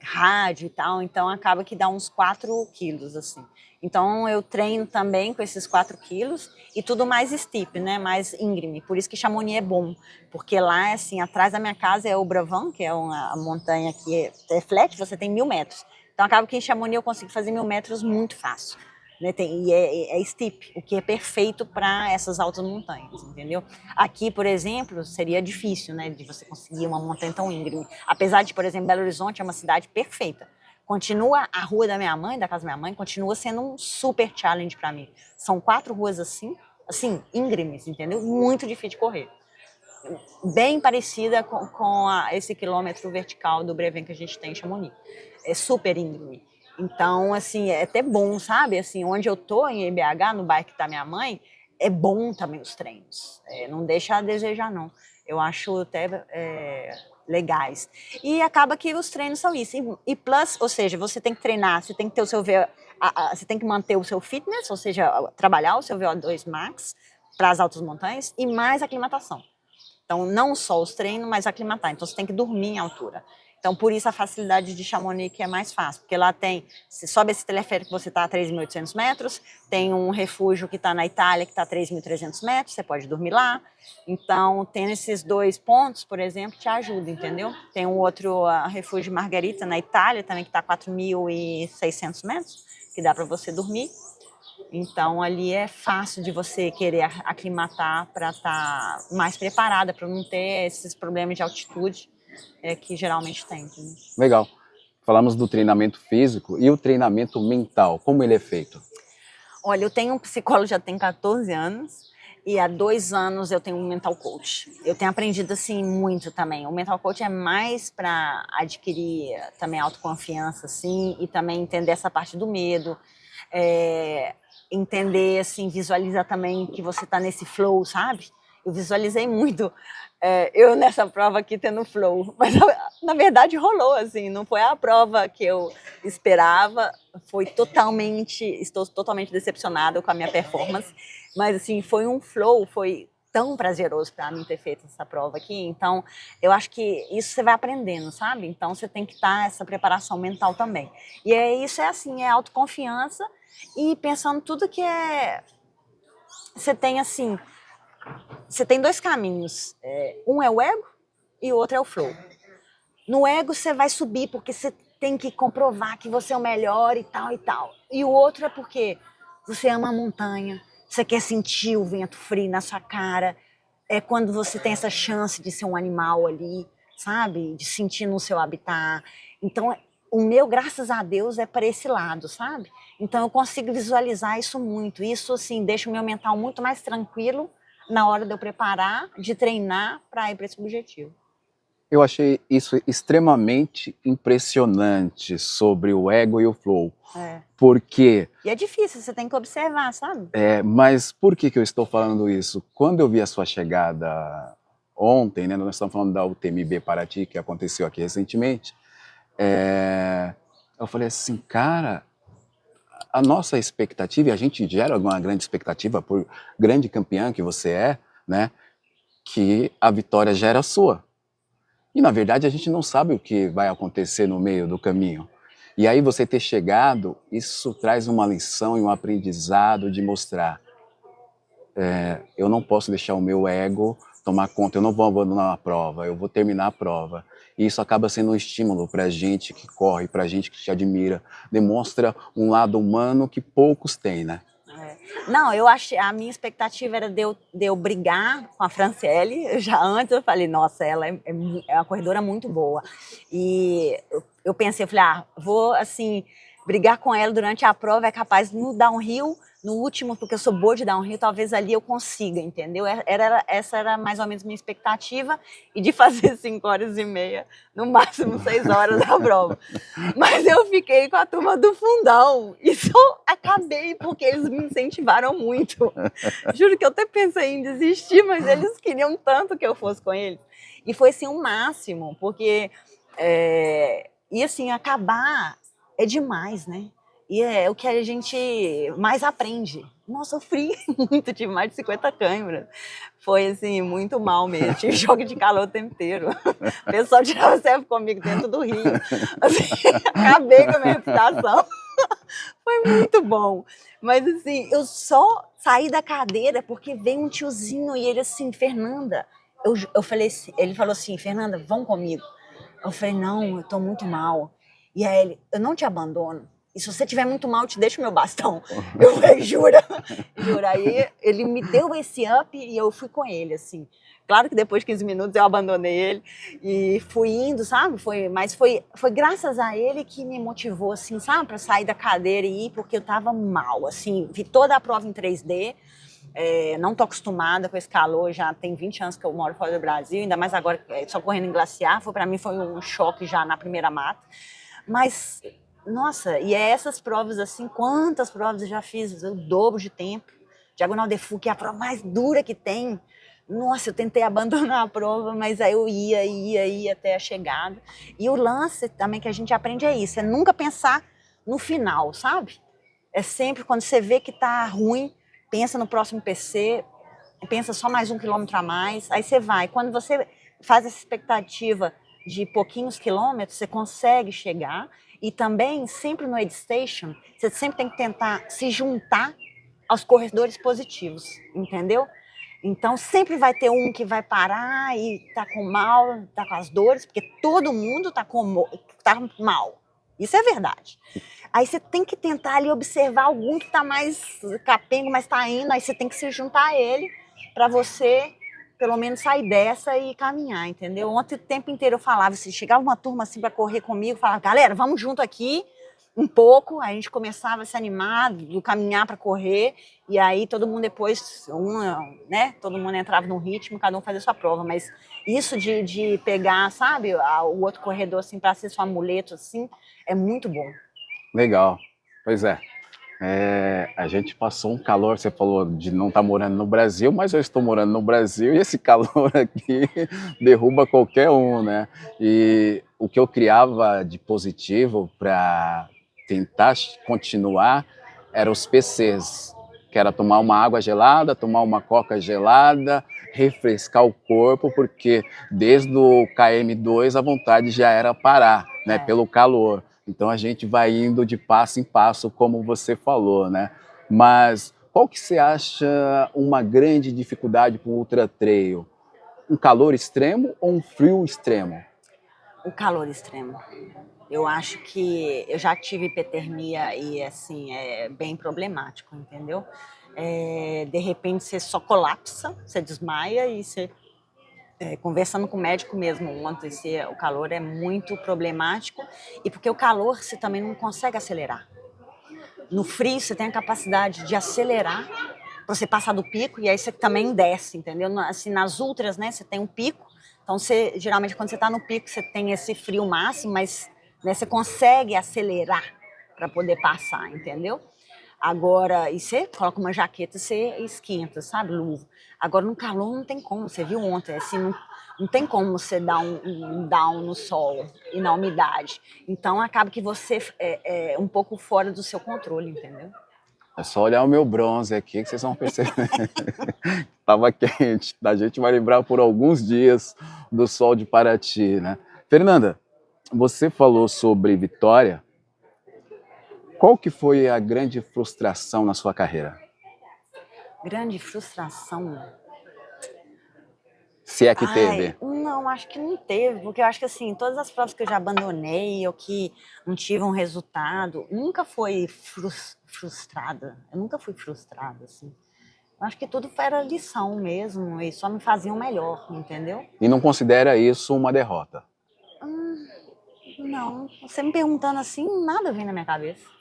rádio e tal, então acaba que dá uns 4 quilos, assim. Então eu treino também com esses 4 quilos e tudo mais steep, né? Mais íngreme. Por isso que Chamonix é bom, porque lá, assim, atrás da minha casa é o Bravant, que é uma montanha que é flat, você tem 1.000 metros. Então acaba que em Chamonix eu consigo fazer 1.000 metros muito fácil. Né? E é steep, o que é perfeito para essas altas montanhas, entendeu? Aqui, por exemplo, seria difícil, né, de você conseguir uma montanha tão íngreme. Apesar de, por exemplo, Belo Horizonte é uma cidade perfeita. Continua a rua da minha mãe, da casa da minha mãe, continua sendo um super challenge para mim. São 4 ruas assim, íngremes, entendeu? Muito difícil de correr. Bem parecida com esse quilômetro vertical do Brevent que a gente tem em Chamonix. É super íngreme. Então, assim, é até bom, sabe? Assim, onde eu tô, em IBH, no bairro que tá minha mãe, é bom também os treinos. Não deixa a desejar, não. Eu acho até legais. E acaba que os treinos são isso. E plus, ou seja, você tem que treinar, você tem que ter o seu você tem que manter o seu fitness, ou seja, trabalhar o seu VO2 max para as altas montanhas e mais aclimatação. Então, não só os treinos, mas aclimatar. Então, você tem que dormir em altura. Então, Então, por isso a facilidade de Chamonix que é mais fácil, porque lá você sobe esse teleférico, você está a 3.800 metros, tem um refúgio que está na Itália, que está a 3.300 metros, você pode dormir lá. Então, tendo esses 2 pontos, por exemplo, te ajuda, entendeu? Tem um outro refúgio Margarita, na Itália, também, que está a 4.600 metros, que dá para você dormir. Então, ali é fácil de você querer aclimatar para estar mais preparada, para não ter esses problemas de altitude que geralmente tem. Entendeu?
Legal. Falamos do treinamento físico e o treinamento mental, como ele é feito?
Olha, eu tenho um psicólogo já tem 14 anos e há 2 anos eu tenho um mental coach. Eu tenho aprendido assim muito também. O mental coach é mais para adquirir também autoconfiança assim e também entender essa parte do medo. Entender, assim, visualizar também que você está nesse flow, sabe? Eu visualizei muito eu nessa prova aqui tendo flow, mas na verdade rolou, assim, não foi a prova que eu esperava, estou totalmente decepcionada com a minha performance, mas assim, foi um flow, foi tão prazeroso para mim ter feito essa prova aqui, então eu acho que isso você vai aprendendo, sabe? Então você tem que estar essa preparação mental também. E isso é assim, é autoconfiança e pensando tudo que você tem assim, você tem 2 caminhos, um é o ego e o outro é o flow. No ego você vai subir porque você tem que comprovar que você é o melhor e tal e tal. E o outro é porque você ama a montanha, você quer sentir o vento frio na sua cara, é quando você tem essa chance de ser um animal ali, sabe? De sentir no seu habitat. Então, o meu, graças a Deus, é para esse lado, sabe? Então, eu consigo visualizar isso muito. Isso, assim, deixa o meu mental muito mais tranquilo na hora de eu preparar, de treinar para ir para esse objetivo.
Eu achei isso extremamente impressionante sobre o ego e o flow. Porque...
E é difícil, você tem que observar, sabe?
Mas por que eu estou falando isso? Quando eu vi a sua chegada ontem, né, nós estamos falando da UTMB Paraty, que aconteceu aqui recentemente, eu falei assim, cara, a nossa expectativa, e a gente gera uma grande expectativa por grande campeã que você é, né, que a vitória já era sua. E na verdade a gente não sabe o que vai acontecer no meio do caminho. E aí você ter chegado, isso traz uma lição e um aprendizado de mostrar, eu não posso deixar o meu ego tomar conta, eu não vou abandonar a prova, eu vou terminar a prova. E isso acaba sendo um estímulo para a gente que corre, para a gente que te admira, demonstra um lado humano que poucos têm, né?
Não, a minha expectativa era de eu brigar com a Franciele. Já antes eu falei, nossa, ela é uma corredora muito boa. E eu pensei, eu falei, vou assim, brigar com ela durante a prova, é capaz no downhill, no último, porque eu sou boa de downhill, talvez ali eu consiga, entendeu? Essa era mais ou menos minha expectativa, e de fazer 5 horas e meia, no máximo 6 horas da prova. Mas eu fiquei com a turma do fundão, e só acabei porque eles me incentivaram muito. Juro que eu até pensei em desistir, mas eles queriam tanto que eu fosse com eles. E foi assim o máximo, porque, e assim, acabar é demais, né? E é o que a gente mais aprende. Nossa, eu sofri muito, tive mais de 50 câimbras. Foi, assim, muito mal mesmo. Tive choque de calor o tempo inteiro. O pessoal tirava selfie comigo dentro do rio. Assim, acabei com a minha reputação. Foi muito bom. Mas, assim, eu só saí da cadeira porque veio um tiozinho e ele assim, Fernanda... Eu falei assim, ele falou assim, Fernanda, vamos comigo. Eu falei, não, eu tô muito mal. E aí ele, eu não te abandono. E se você estiver muito mal, eu te deixo meu bastão. Eu falei, jura? Jura. Aí ele me deu esse up e eu fui com ele, assim. Claro que depois de 15 minutos eu abandonei ele e fui indo, sabe? Mas foi graças a ele que me motivou, assim, sabe? Para sair da cadeira e ir, porque eu tava mal, assim. Vi toda a prova em 3D. Não tô acostumada com esse calor, já tem 20 anos que eu moro fora do Brasil, ainda mais agora só correndo em glaciar. Para mim foi um choque já na primeira mata. Mas... Nossa, e essas provas assim, quantas provas eu já fiz? O dobro de tempo. Diagonal de Foucault, que é a prova mais dura que tem. Nossa, eu tentei abandonar a prova, mas aí eu ia até a chegada. E o lance também que a gente aprende é isso, é nunca pensar no final, sabe? É sempre quando você vê que tá ruim, pensa no próximo PC, pensa só mais 1 quilômetro a mais, aí você vai. Quando você faz essa expectativa de pouquinhos quilômetros, você consegue chegar. E também, sempre no aid station, você sempre tem que tentar se juntar aos corredores positivos, entendeu? Então, sempre vai ter um que vai parar e tá com mal, tá com as dores, porque todo mundo tá mal. Isso é verdade. Aí você tem que tentar ali observar algum que tá mais capengo, mas tá indo, aí você tem que se juntar a ele para você, pelo menos, sair dessa e caminhar, entendeu? Ontem o tempo inteiro eu falava, se chegava uma turma assim para correr comigo, falava, galera, vamos junto aqui, um pouco, a gente começava a se animar, do caminhar para correr, e aí todo mundo depois, né, todo mundo entrava num ritmo, cada um fazia a sua prova, mas isso de pegar, sabe, o outro corredor assim para ser seu amuleto assim, é muito bom.
Legal, pois é. A gente passou um calor, você falou de não estar morando no Brasil, mas eu estou morando no Brasil e esse calor aqui derruba qualquer um, né? E o que eu criava de positivo para tentar continuar eram os PCs, que era tomar uma água gelada, tomar uma coca gelada, refrescar o corpo, porque desde o KM2 a vontade já era parar, né? Pelo calor. Então a gente vai indo de passo em passo, como você falou, né? Mas qual que você acha uma grande dificuldade para o ultra trail? Um calor extremo ou um frio extremo?
O calor extremo. Eu acho que eu já tive hipotermia e assim é bem problemático, entendeu? De repente você só colapsa, você desmaia e você conversando com o médico mesmo ontem, o calor é muito problemático e porque o calor você também não consegue acelerar. No frio você tem a capacidade de acelerar para você passar do pico e aí você também desce, entendeu? Assim, nas ultras, né, você tem um pico, então geralmente quando você está no pico você tem esse frio máximo, mas né, você consegue acelerar para poder passar, entendeu? Agora, e você coloca uma jaqueta, você esquenta, sabe, luva. Agora, no calor não tem como, você viu ontem, assim, não tem como você dar um down no sol e na umidade. Então, acaba que você é um pouco fora do seu controle, entendeu?
É só olhar o meu bronze aqui que vocês vão perceber. Tava quente. A gente vai lembrar por alguns dias do sol de Paraty, né? Fernanda, você falou sobre vitória. Qual que foi a grande frustração na sua carreira?
Grande frustração?
Se é que teve.
Não, acho que não teve, porque eu acho que assim, todas as provas que eu já abandonei ou que não tive um resultado, nunca foi frustrada. Eu nunca fui frustrada, assim. Eu acho que tudo era lição mesmo e só me faziam melhor, entendeu?
E não considera isso uma derrota?
Não, você me perguntando assim, nada vem na minha cabeça.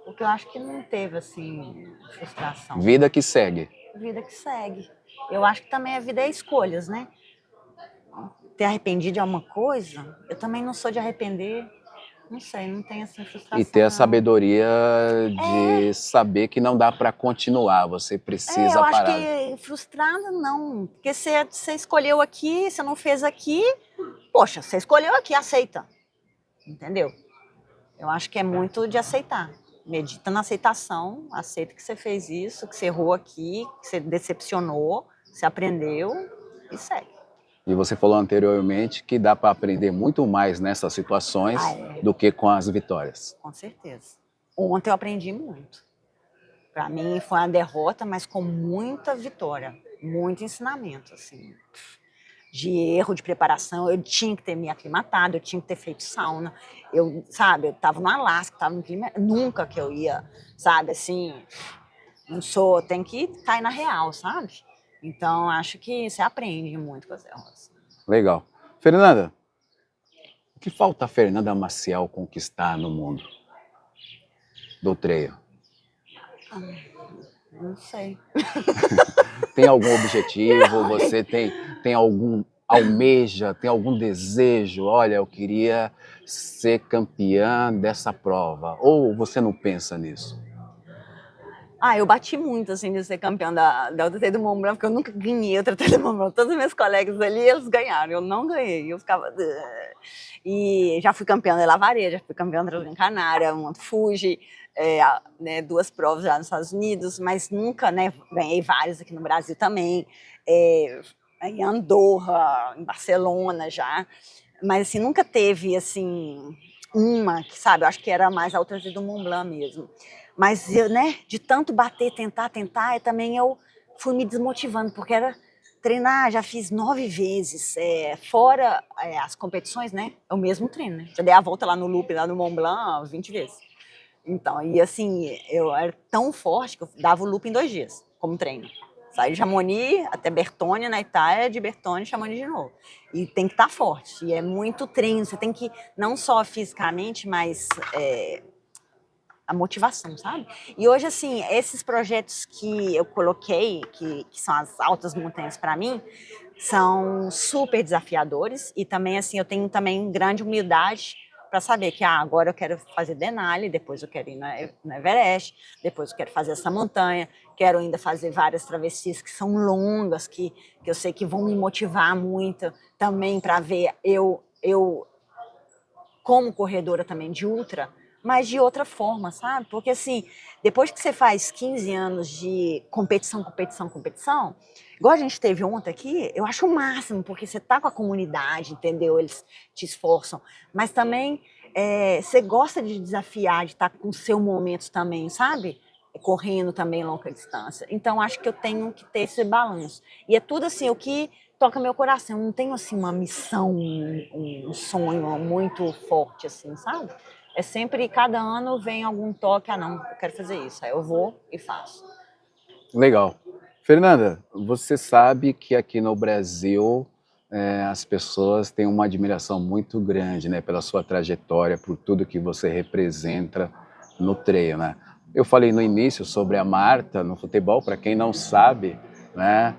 Porque eu acho que não teve, assim, frustração.
Vida que segue.
Vida que segue. Eu acho que também a vida é escolhas, né? Ter arrependido de alguma coisa, eu também não sou de arrepender. Não sei, não tem assim frustração.
E ter a sabedoria de saber que não dá para continuar, você precisa
eu acho
parar.
que frustrada não, porque você escolheu aqui, você não fez aqui, poxa, você escolheu aqui, aceita, entendeu? Eu acho que é muito de aceitar. Medita na aceitação, aceita que você fez isso, que você errou aqui, que você decepcionou, você aprendeu e segue.
E você falou anteriormente que dá para aprender muito mais nessas situações do que com as vitórias.
Com certeza. Ontem eu aprendi muito. Para mim foi uma derrota, mas com muita vitória, muito ensinamento, assim. De erro de preparação, eu tinha que ter me aclimatado, eu tinha que ter feito sauna. Eu estava no Alasca, estava no clima, nunca que eu ia, sabe, assim, tem que cair na real, sabe? Então, acho que você aprende muito com as derrotas.
Legal. Fernanda, o que falta a Fernanda Maciel conquistar no mundo do trail?
Não sei.
Tem algum objetivo? Você tem algum almeja, tem algum desejo? Olha, eu queria ser campeã dessa prova. Ou você não pensa nisso?
Eu bati muito, assim, de ser campeã da Ultra Trail do Mont Blanc, porque eu nunca ganhei Ultra Trail do Mont Blanc. Todos os meus colegas ali, eles ganharam, eu não ganhei. Eu ficava... E já fui campeã da Lavareia, já fui campeã da Gran Canária, Monte Fuji, né, 2 provas já nos Estados Unidos, mas nunca, né, ganhei vários aqui no Brasil também, em Andorra, em Barcelona já, Mas assim, nunca teve assim uma, que sabe, eu acho que era mais a outra do Mont Blanc mesmo. Mas eu, né, de tanto bater, tentar, também eu fui me desmotivando, porque era treinar, já fiz 9 vezes, fora as competições, né, é o mesmo treino, né? Já dei a volta lá no loop, lá no Mont Blanc, 20 vezes. Então, e assim, eu era tão forte que eu dava o loop em 2 dias, como treino. Saí de Chamonix até Bertone, na Itália, de Bertone, Chamonix de novo. E tem que estar forte, e é muito treino, você tem que, não só fisicamente, mas a motivação, sabe? E hoje, assim, esses projetos que eu coloquei, que são as altas montanhas para mim, são super desafiadores e também, assim, eu tenho também grande humildade para saber que agora eu quero fazer Denali, depois eu quero ir no Everest, depois eu quero fazer essa montanha, quero ainda fazer várias travessias que são longas, que eu sei que vão me motivar muito também para ver eu como corredora também de ultra, mas de outra forma, sabe? Porque assim, depois que você faz 15 anos de competição, igual a gente teve ontem aqui, eu acho o máximo, porque você tá com a comunidade, entendeu? Eles te esforçam, mas também você gosta de desafiar, de estar com o seu momento também, sabe? Correndo também longa distância. Então, acho que eu tenho que ter esse balanço. E é tudo assim, o que toca meu coração. Eu não tenho assim uma missão, um sonho muito forte assim, sabe? É sempre, cada ano vem algum toque, não, eu quero fazer isso. Aí eu vou e faço.
Legal. Fernanda, você sabe que aqui no Brasil as pessoas têm uma admiração muito grande, né, pela sua trajetória, por tudo que você representa no treino, né? Eu falei no início sobre a Marta no futebol, para quem não sabe, né,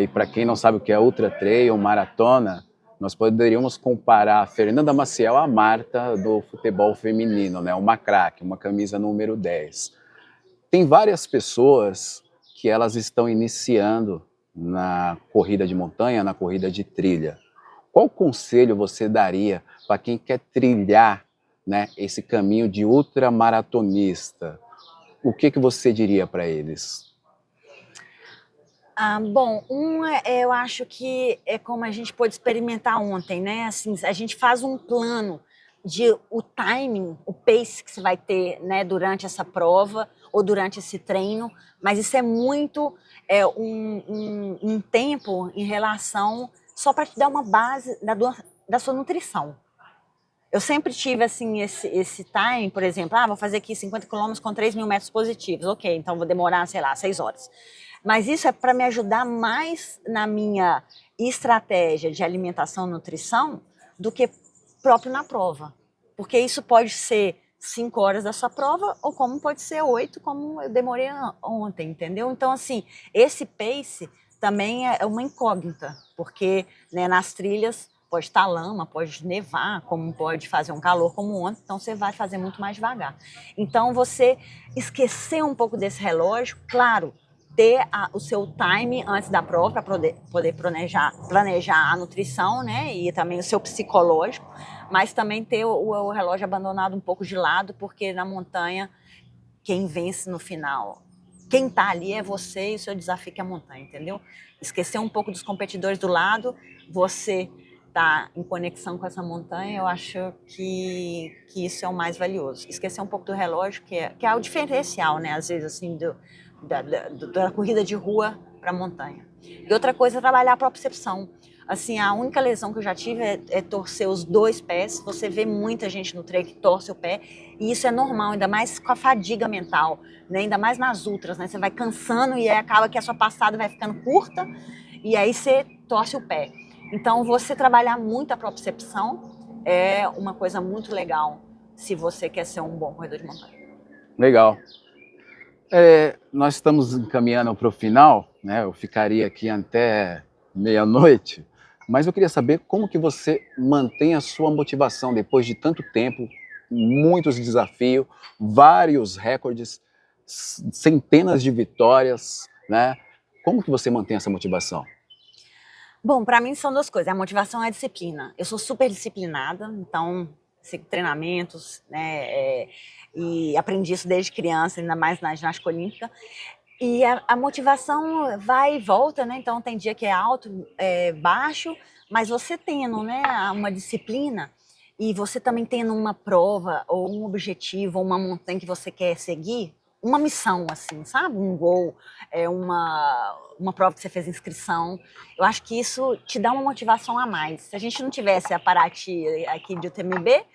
e para quem não sabe o que é ultra trail, maratona, nós poderíamos comparar a Fernanda Maciel à Marta do futebol feminino, né, uma craque, uma camisa número 10. Tem várias pessoas que elas estão iniciando na corrida de montanha, na corrida de trilha. Qual conselho você daria para quem quer trilhar, né, esse caminho de ultramaratonista? O que você diria para eles?
Bom, eu acho que é como a gente pôde experimentar ontem, né? Assim, a gente faz um plano de o timing, o pace que você vai ter, né, durante essa prova ou durante esse treino, mas isso é muito um tempo em relação só para te dar uma base da sua nutrição. Eu sempre tive assim esse time, por exemplo, vou fazer aqui 50 quilômetros com 3.000 metros positivos, ok, então vou demorar, sei lá, 6 horas. Mas isso é para me ajudar mais na minha estratégia de alimentação e nutrição do que próprio na prova. Porque isso pode ser 5 horas da sua prova ou como pode ser 8, como eu demorei ontem, entendeu? Então, assim, esse pace também é uma incógnita, porque, né, nas trilhas pode estar lama, pode nevar, como pode fazer um calor como ontem, então você vai fazer muito mais devagar. Então, você esquecer um pouco desse relógio, claro, ter o seu time antes da prova para poder planejar a nutrição, né, e também o seu psicológico, mas também ter o relógio abandonado um pouco de lado, porque na montanha, quem vence no final, quem está ali é você e o seu desafio que é a montanha, entendeu? Esquecer um pouco dos competidores do lado, você tá em conexão com essa montanha, eu acho que isso é o mais valioso. Esquecer um pouco do relógio, que é o diferencial, né? Às vezes, assim, da corrida de rua para a montanha. E outra coisa é trabalhar a propriocepção. Assim, a única lesão que eu já tive é torcer os 2 pés. Você vê muita gente no treino que torce o pé, e isso é normal, ainda mais com a fadiga mental, né? Ainda mais nas ultras, né? Você vai cansando e aí acaba que a sua passada vai ficando curta, e aí você torce o pé. Então, você trabalhar muito a propriocepção é uma coisa muito legal se você quer ser um bom corredor de montanha.
Legal. Nós estamos encaminhando para o final, né? Eu ficaria aqui até meia-noite, mas eu queria saber como que você mantém a sua motivação depois de tanto tempo, muitos desafios, vários recordes, centenas de vitórias, né? Como que você mantém essa motivação?
Bom, para mim são 2 coisas. A motivação é a disciplina. Eu sou super disciplinada, então sigo treinamentos, né? E aprendi isso desde criança, ainda mais na ginástica olímpica. E a motivação vai e volta, né? Então tem dia que é alto, baixo, mas você tendo, né, uma disciplina e você também tendo uma prova ou um objetivo, ou uma montanha que você quer seguir, uma missão, assim, sabe? Um gol, uma prova que você fez inscrição. Eu acho que isso te dá uma motivação a mais. Se a gente não tivesse a Paraty aqui de UTMB,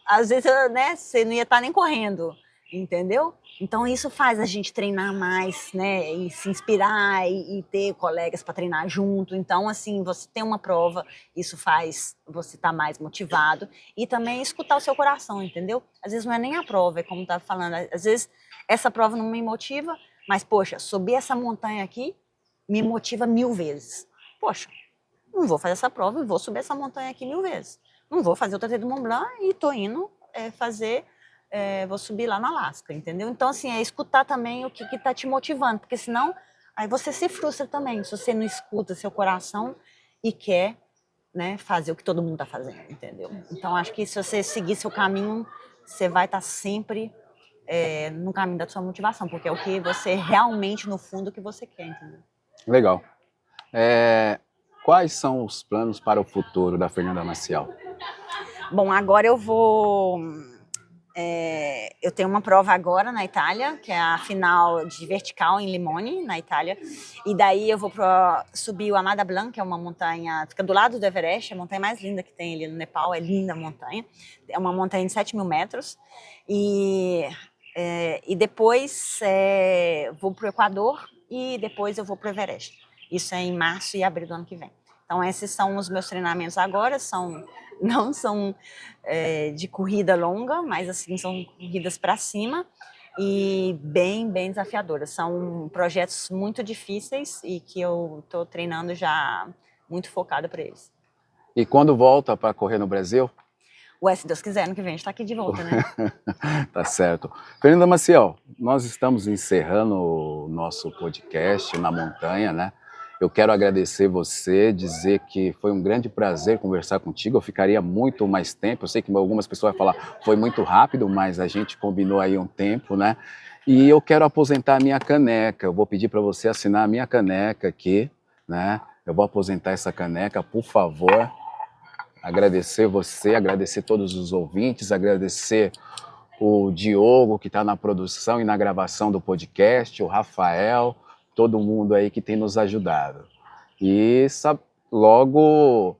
às vezes, né, você não ia estar nem correndo, entendeu? Então isso faz a gente treinar mais, né, e se inspirar e ter colegas para treinar junto. Então, assim, você tem uma prova, isso faz você estar mais motivado e também escutar o seu coração, entendeu? Às vezes não é nem a prova, é como estava falando, às vezes essa prova não me motiva, mas, poxa, subir essa montanha aqui me motiva 1000 vezes. Poxa, não vou fazer essa prova e vou subir essa montanha aqui 1000 vezes. Não vou fazer o TT do Mont Blanc e tô indo vou subir lá no Alasca, entendeu? Então, assim, é escutar também o que tá te motivando, porque senão aí você se frustra também, se você não escuta seu coração e quer, né, fazer o que todo mundo tá fazendo, entendeu? Então, acho que se você seguir seu caminho, você vai estar sempre no caminho da sua motivação, porque é o que você realmente, no fundo, que você quer, entendeu?
Legal. Quais são os planos para o futuro da Fernanda Maciel?
Bom, agora eu tenho uma prova agora na Itália, que é a final de vertical em Limone, na Itália. E daí eu vou subir o Amada Blanc, que é uma montanha, fica do lado do Everest, é a montanha mais linda que tem ali no Nepal, é linda a montanha. É uma montanha de 7.000 metros. E depois vou para o Equador e depois eu vou para o Everest. Isso é em março e abril do ano que vem. Então, esses são os meus treinamentos agora, não são de corrida longa, mas assim, são corridas para cima e bem, bem desafiadoras. São projetos muito difíceis e que eu estou treinando já muito focada para eles.
E quando volta para correr no Brasil?
Ué, se Deus quiser, ano que vem a gente está aqui de volta, né?
Tá certo. Fernanda Maciel, nós estamos encerrando o nosso podcast na montanha, né? Eu quero agradecer você, dizer que foi um grande prazer conversar contigo. Eu ficaria muito mais tempo. Eu sei que algumas pessoas vão falar foi muito rápido, mas a gente combinou aí um tempo, né? E eu quero aposentar a minha caneca. Eu vou pedir para você assinar a minha caneca aqui, né? Eu vou aposentar essa caneca, por favor. Agradecer você, agradecer todos os ouvintes, agradecer o Diogo, que está na produção e na gravação do podcast, o Rafael, todo mundo aí que tem nos ajudado. E logo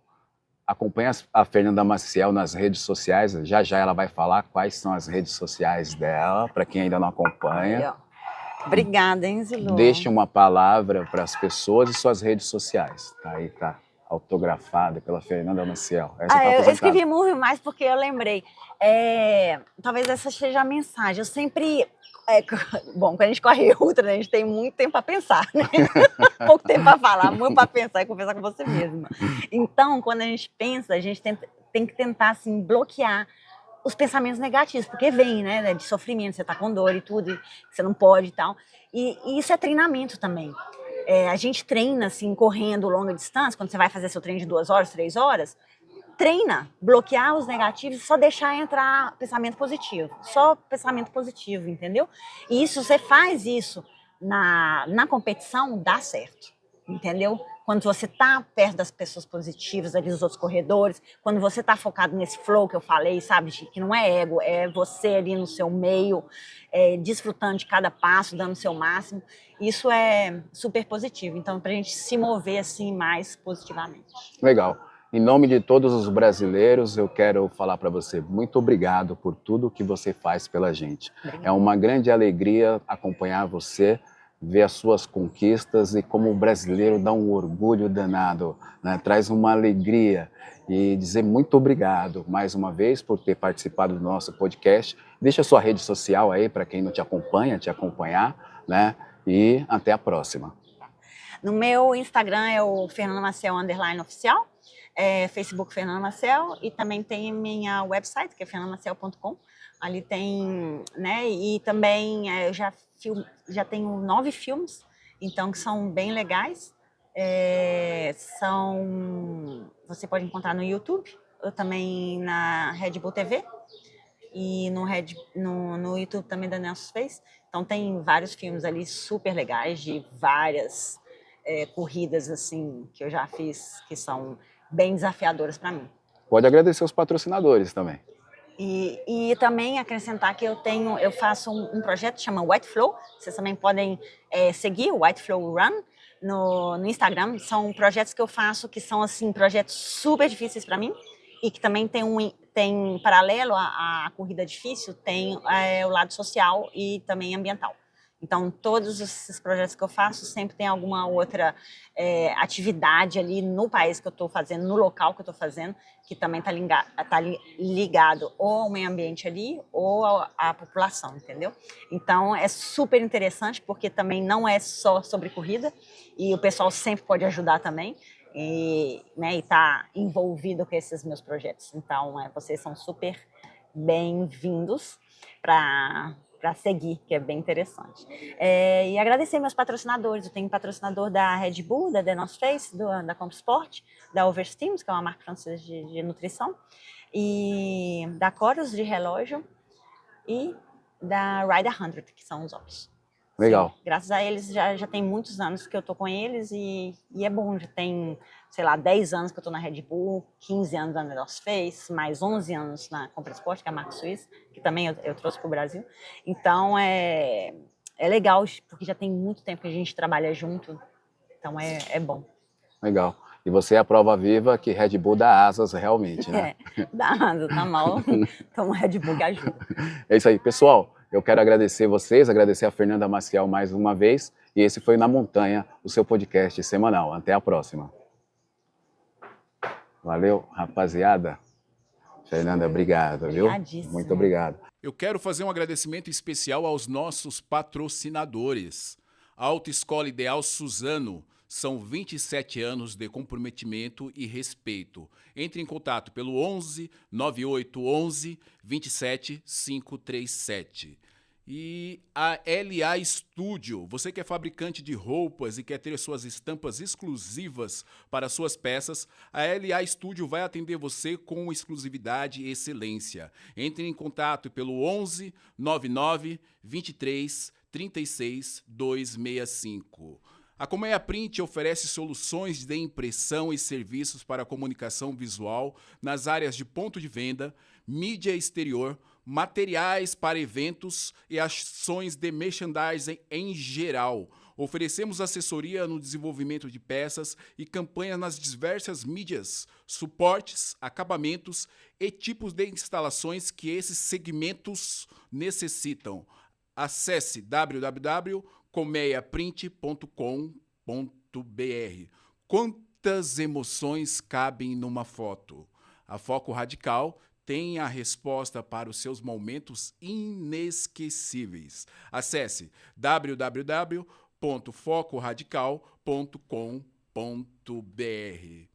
acompanha a Fernanda Maciel nas redes sociais, já já ela vai falar quais são as redes sociais dela, para quem ainda não acompanha.
Obrigada, hein, Zilu?
Deixe uma palavra para as pessoas e suas redes sociais. Tá aí, tá autografada pela Fernanda Maciel.
Eu escrevi Move Mais porque eu lembrei. Talvez essa seja a mensagem. Eu sempre... bom, quando a gente corre ultra, né, a gente tem muito tempo para pensar, né? Pouco tempo para falar, muito para pensar e conversar com você mesma. Então, quando a gente pensa, a gente tem que tentar, assim, bloquear os pensamentos negativos, porque vem, né, de sofrimento, você tá com dor e tudo, e você não pode e tal. E isso é treinamento também. A gente treina, assim, correndo longa distância, quando você vai fazer seu treino de 2 horas, 3 horas, treina, bloquear os negativos e só deixar entrar pensamento positivo. Só pensamento positivo, entendeu? E isso, você faz isso na competição, dá certo, entendeu? Quando você tá perto das pessoas positivas, ali dos outros corredores, quando você tá focado nesse flow que eu falei, sabe, que não é ego, é você ali no seu meio, desfrutando de cada passo, dando o seu máximo, isso é super positivo. Então, pra gente se mover assim mais positivamente.
Legal. Em nome de todos os brasileiros, eu quero falar para você, muito obrigado por tudo que você faz pela gente. Obrigada. É uma grande alegria acompanhar você, ver as suas conquistas e como o brasileiro dá um orgulho danado, né? Traz uma alegria e dizer muito obrigado mais uma vez por ter participado do nosso podcast. Deixa a sua rede social aí para quem não te acompanha, te acompanhar, né? E até a próxima.
No meu Instagram é o Fernanda Maciel _oficial. Facebook Fernanda Maciel e também tem minha website, que é fernandamaciel.com. Ali tem, né, e também eu já tenho 9 filmes, então que são bem legais. Você pode encontrar no YouTube, eu também na Red Bull TV e no YouTube também da Nelson Face. Então tem vários filmes ali super legais de várias corridas assim que eu já fiz que são bem desafiadoras para mim.
Pode agradecer os patrocinadores também.
E também acrescentar que eu faço um projeto que chama White Flow. Vocês também podem seguir o White Flow Run no Instagram. São projetos que eu faço que são assim projetos super difíceis para mim e que também tem paralelo à corrida difícil, tem o lado social e também ambiental. Então, todos esses projetos que eu faço sempre tem alguma outra atividade ali no país que eu estou fazendo, no local que eu estou fazendo, que também está ligado ou ao meio ambiente ali ou à população, entendeu? Então, é super interessante porque também não é só sobre corrida e o pessoal sempre pode ajudar também e tá envolvido com esses meus projetos. Então, vocês são super bem-vindos para seguir, que é bem interessante. E agradecer meus patrocinadores. Eu tenho patrocinador da Red Bull, da The North Face, da Comsport, da Oversteams, que é uma marca francesa de nutrição, e da Coros de relógio e da Rider 100, que são os óculos.
Legal.
Sim, graças a eles já tem muitos anos que eu tô com eles e é bom, já tem, sei lá, 10 anos que eu tô na Red Bull, 15 anos na The North Face, mais 11 anos na Comsport, que é a marca suíça, que também eu trouxe pro Brasil. Então é legal, porque já tem muito tempo que a gente trabalha junto, então é bom.
Legal. E você é a prova viva que Red Bull dá asas realmente, né?
Dá asas, tá mal, então Red Bull que ajuda.
É isso aí, pessoal. Eu quero agradecer vocês, agradecer a Fernanda Maciel mais uma vez. E esse foi Na Montanha, o seu podcast semanal. Até a próxima. Valeu, rapaziada. Fernanda, obrigado, viu? Muito obrigado.
Eu quero fazer um agradecimento especial aos nossos patrocinadores. Autoescola Ideal Suzano. São 27 anos de comprometimento e respeito. Entre em contato pelo 11 9811 27 537. E a LA Studio. Você que é fabricante de roupas e quer ter suas estampas exclusivas para suas peças, a LA Studio vai atender você com exclusividade e excelência. Entre em contato pelo 11 99 23 36 265. A Colmeia Print oferece soluções de impressão e serviços para comunicação visual nas áreas de ponto de venda, mídia exterior, materiais para eventos e ações de merchandising em geral. Oferecemos assessoria no desenvolvimento de peças e campanhas nas diversas mídias, suportes, acabamentos e tipos de instalações que esses segmentos necessitam. Acesse www.colmeiaprint.com.br. Quantas emoções cabem numa foto? A Foco Radical tem a resposta para os seus momentos inesquecíveis. Acesse www.focoradical.com.br.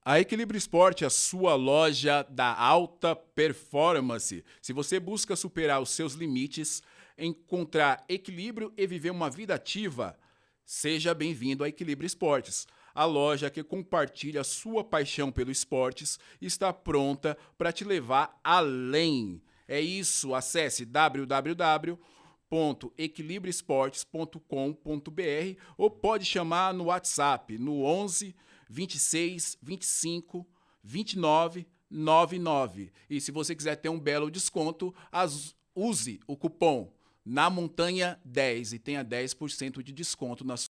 A Equilíbrio Esporte, a sua loja da alta performance. Se você busca superar os seus limites, encontrar equilíbrio e viver uma vida ativa, seja bem-vindo a Equilíbrio Esportes. A loja que compartilha sua paixão pelo esportes está pronta para te levar além. É isso, acesse www.equilibrioesportes.com.br ou pode chamar no WhatsApp no 11 26 25 29 99. E se você quiser ter um belo desconto, use o cupom Na Montanha 10 e tenha 10% de desconto na sua